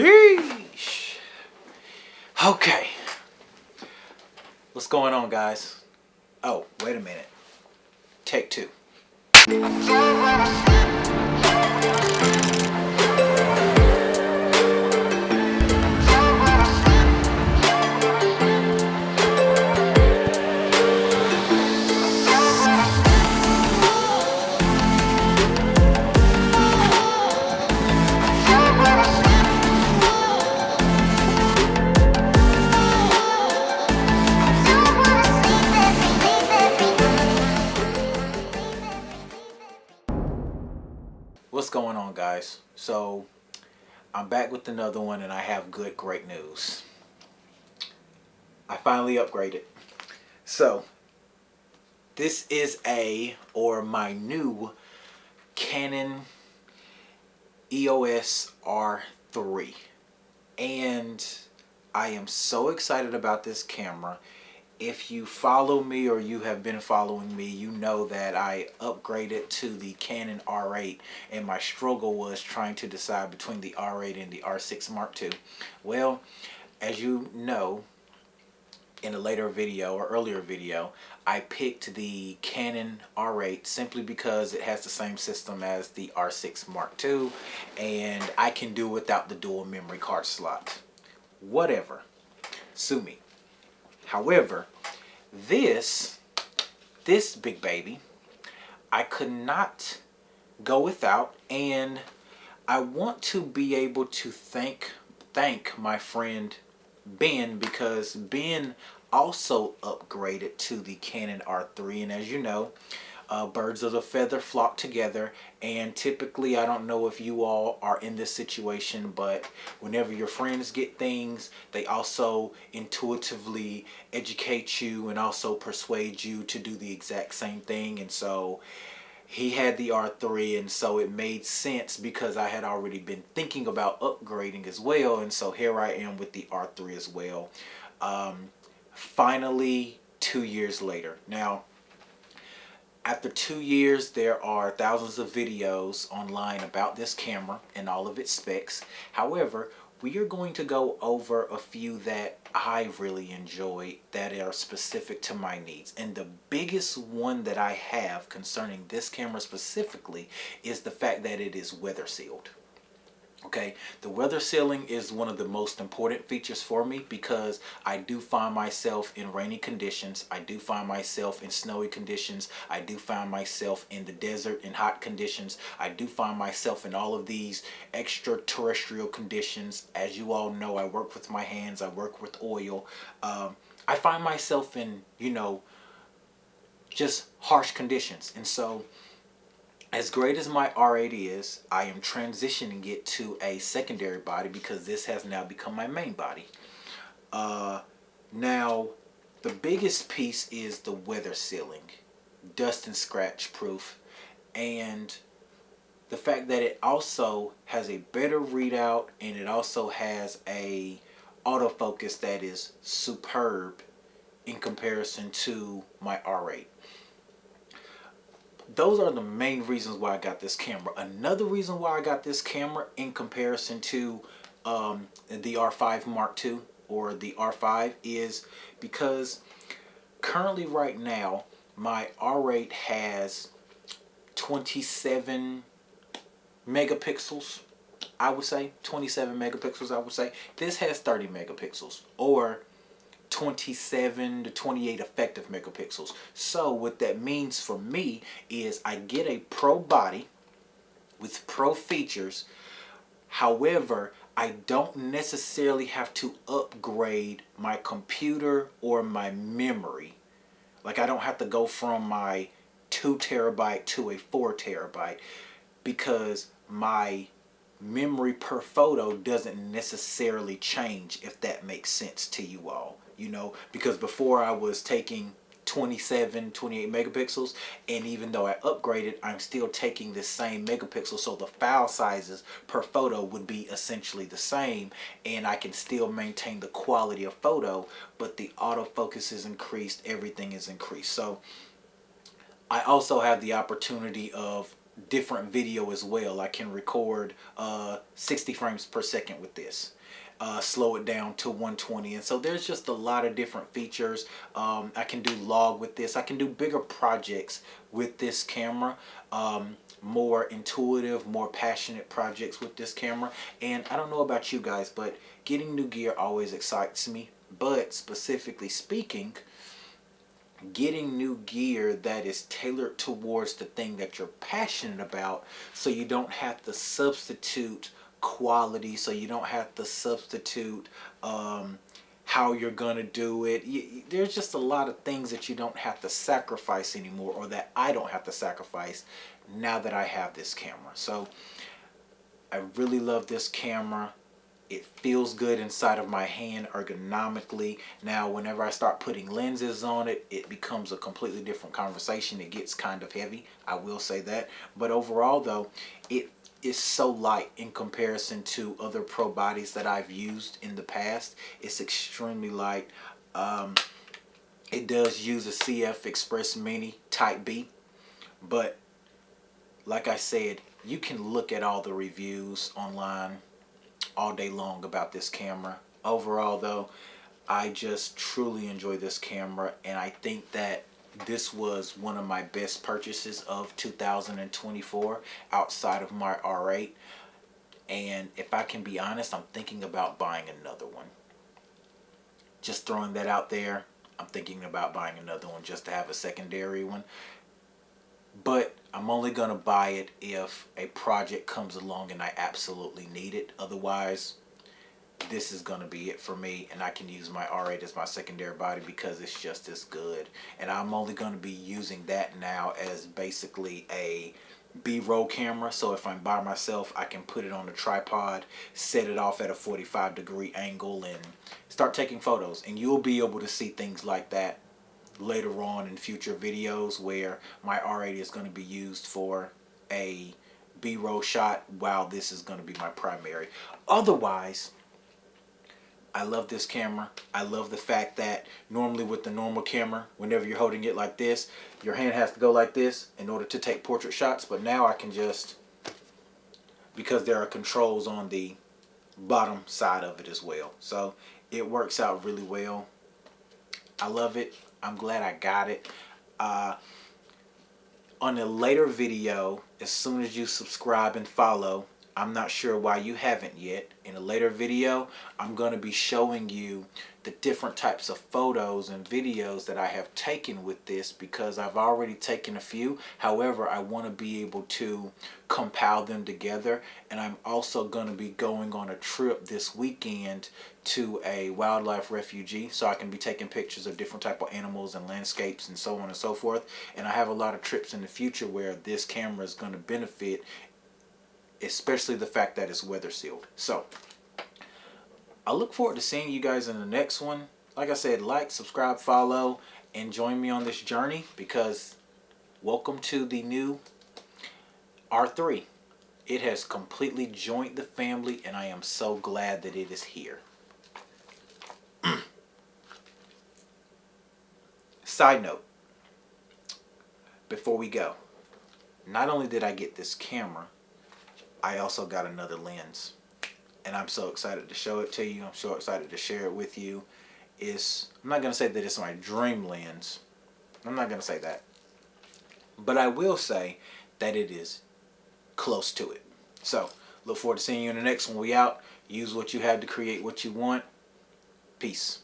Sheesh. Okay. What's going on, guys? Oh, wait a minute. Take two. What's going on, guys? So I'm back with another one, and I have great news. I finally upgraded. So this is my new Canon EOS R3, and I am so excited about this camera. If you follow me or you have been following me, you know that I upgraded to the Canon R8, and my struggle was trying to decide between the R8 and the R6 Mark II. Well, as you know, in a later video or earlier video, I picked the Canon R8 simply because it has the same system as the R6 Mark II, and I can do without the dual memory card slot. Whatever. Sue me. However, this big baby, I could not go without, and I want to be able to thank my friend Ben, because Ben also upgraded to the Canon R3, and as you know, birds of a feather flock together. And typically, I don't know if you all are in this situation, but whenever your friends get things, they also intuitively educate you and also persuade you to do the exact same thing. And so he had the R3, and so it made sense because I had already been thinking about upgrading as well, and so here I am with the R3 as well. Finally, 2 years later. Now, after 2 years, there are thousands of videos online about this camera and all of its specs. However, we are going to go over a few that I really enjoy that are specific to my needs. And the biggest one that I have concerning this camera specifically is the fact that it is weather sealed. Okay, the weather sealing is one of the most important features for me because I do find myself in rainy conditions, I do find myself in snowy conditions, I do find myself in the desert in hot conditions, I do find myself in all of these extraterrestrial conditions. As you all know, I work with my hands, I work with oil. I find myself in, just harsh conditions. And so, as great as my R8 is, I am transitioning it to a secondary body because this has now become my main body. Now, the biggest piece is the weather sealing, dust and scratch proof, and the fact that it also has a better readout, and it also has a autofocus that is superb in comparison to my R8. Those are the main reasons why I got this camera. Another reason why I got this camera in comparison to the R5 Mark II or the R5 is because currently right now my R8 has 27 megapixels. I would say 27 megapixels. I would say this has 30 megapixels, or 27 to 28 effective megapixels. So what that means for me is I get a pro body with pro features. However, I don't necessarily have to upgrade my computer or my memory. Like, I don't have to go from my 2 terabyte to a 4 terabyte because my memory per photo doesn't necessarily change, if that makes sense to you all. Because before I was taking 27, 28 megapixels, and even though I upgraded, I'm still taking the same megapixels, so the file sizes per photo would be essentially the same, and I can still maintain the quality of photo, but the autofocus is increased, everything is increased. So I also have the opportunity of different video as well. I can record 60 frames per second with this. Slow it down to 120, and so there's just a lot of different features. I can do log with this. I can do bigger projects with this camera, more intuitive, more passionate projects with this camera. And I don't know about you guys, but getting new gear always excites me. But specifically speaking, getting new gear that is tailored towards the thing that you're passionate about, so you don't have to substitute quality, so you don't have to substitute how you're gonna do it. There's just a lot of things that you don't have to sacrifice anymore, or that I don't have to sacrifice now that I have this camera. So I really love this camera. It feels good inside of my hand ergonomically. Now, whenever I start putting lenses on it, it becomes a completely different conversation. It gets kind of heavy, I will say that. But overall though, it is so light in comparison to other pro bodies that I've used in the past. It's extremely light. It does use a CF Express Mini Type B, but like I said, you can look at all the reviews online all day long about this camera. Overall though, I just truly enjoy this camera, and I think that this was one of my best purchases of 2024 outside of my R8. And if I can be honest, I'm thinking about buying another one. Just throwing that out there. I'm thinking about buying another one just to have a secondary one. But I'm only going to buy it if a project comes along and I absolutely need it. Otherwise, this is going to be it for me, and I can use my R8 as my secondary body because it's just as good. And I'm only going to be using that now as basically a B-roll camera. So if I'm by myself, I can put it on a tripod, set it off at a 45-degree angle, and start taking photos. And you'll be able to see things like that later on in future videos, where my R8 is going to be used for a B-roll shot while this is going to be my primary. Otherwise, I love this camera. I love the fact that normally with the normal camera, whenever you're holding it like this, your hand has to go like this in order to take portrait shots. But now I can just, because there are controls on the bottom side of it as well. So it works out really well. I love it. I'm glad I got it. On a later video, as soon as you subscribe and follow, I'm not sure why you haven't yet. In a later video, I'm going to be showing you the different types of photos and videos that I have taken with this, because I've already taken a few. However, I want to be able to compile them together. And I'm also going to be going on a trip this weekend to a wildlife refugee, so I can be taking pictures of different type of animals and landscapes and so on and so forth. And I have a lot of trips in the future where this camera is going to benefit, especially the fact that it's weather sealed. So I look forward to seeing you guys in the next one. Like I said, like, subscribe, follow, and join me on this journey, because welcome to the new R3. It has completely joined the family, and I am so glad that it is here. Side note, before we go, not only did I get this camera, I also got another lens, and I'm so excited to show it to you. I'm so excited to share it with you. I'm not going to say that it's my dream lens. I'm not going to say that. But I will say that it is close to it. So, look forward to seeing you in the next one. We out. Use what you have to create what you want. Peace.